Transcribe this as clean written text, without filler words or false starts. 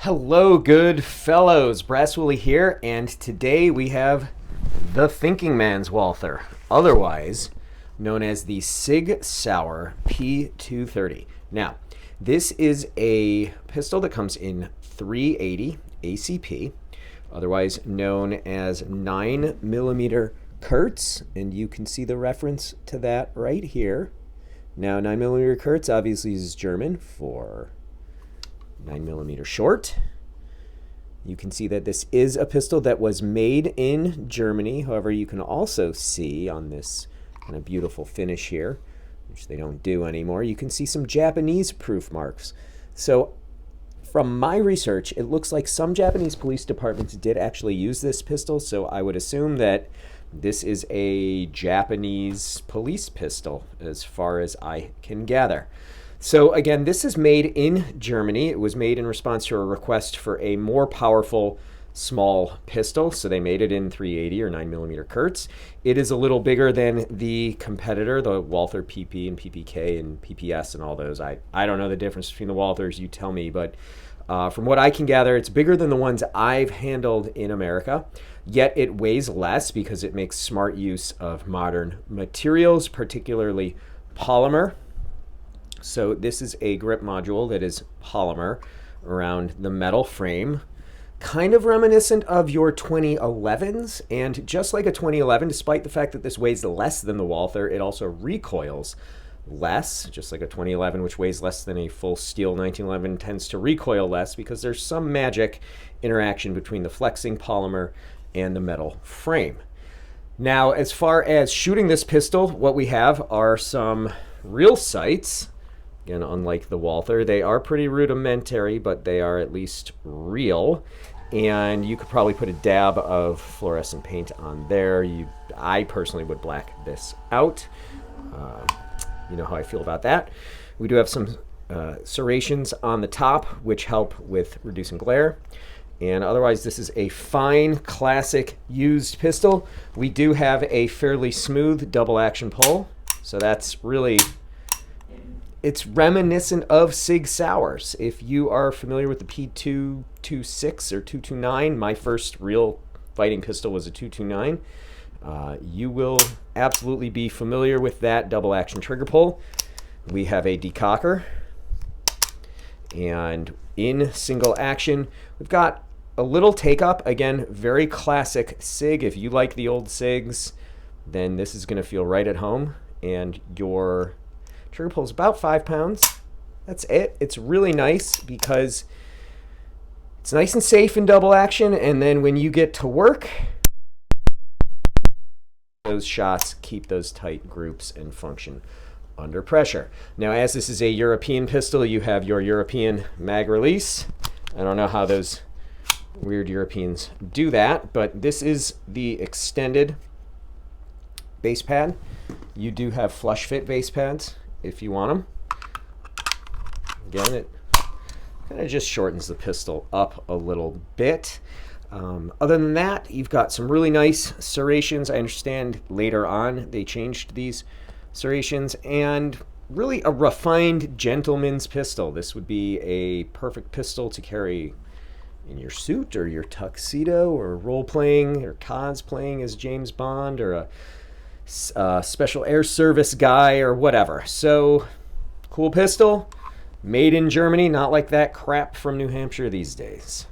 Hello, good fellows. Brass Willy here, and today we have the Thinking Man's Walther, otherwise known as the Sig Sauer P230. Now, this is a pistol that comes in 380 ACP, otherwise known as 9mm Kurz, and you can see the reference to that right here. Now, 9mm Kurz obviously is German for 9mm short. You can see that this is a pistol that was made in Germany. However, you can also see on this kind of beautiful finish here, which they don't do anymore, you can see some Japanese proof marks. So from my research, it looks like some Japanese police departments did actually use this pistol, so I would assume that this is a Japanese police pistol as far as I can gather. So again, this is made in Germany. It was made in response to a request for a more powerful small pistol. So they made it in 380 or 9mm Kurz. It is a little bigger than the competitor, the Walther PP and PPK and PPS and all those. I don't know the difference between the Walthers, you tell me, but from what I can gather, it's bigger than the ones I've handled in America, yet it weighs less because it makes smart use of modern materials, particularly polymer. So this is a grip module that is polymer around the metal frame, kind of reminiscent of your 2011s. And just like a 2011, despite the fact that this weighs less than the Walther, it also recoils less, just like a 2011, which weighs less than a full steel 1911 tends to recoil less because there's some magic interaction between the flexing polymer and the metal frame. Now, as far as shooting this pistol, what we have are some real sights. Again, unlike the Walther, they are pretty rudimentary, but they are at least real. And you could probably put a dab of fluorescent paint on there. I personally would black this out. You know how I feel about that. We do have some serrations on the top, which help with reducing glare. And otherwise, this is a fine, classic used pistol. We do have a fairly smooth double action pull, so that's really... It's reminiscent of Sig Sauer's. If you are familiar with the P226 or 229, my first real fighting pistol was a 229. You will absolutely be familiar with that double action trigger pull. We have a decocker. And in single action, we've got a little take up. Again, very classic Sig. If you like the old Sigs, then this is going to feel right at home. And your trigger pull is about 5 pounds. That's it. It's really nice because it's nice and safe in double action, and then when you get to work, those shots keep those tight groups and function under pressure. Now, as this is a European pistol, you have your European mag release. I don't know how those weird Europeans do that, but this is the extended base pad. You do have flush fit base pads if you want them. Again, it kind of just shortens the pistol up a little bit. Other than that, you've got some really nice serrations. I understand later on they changed these serrations, and really a refined gentleman's pistol. This would be a perfect pistol to carry in your suit or your tuxedo or role-playing or cosplaying as James Bond or a special air service guy or whatever. So, cool pistol, made in Germany, not like that crap from New Hampshire these days.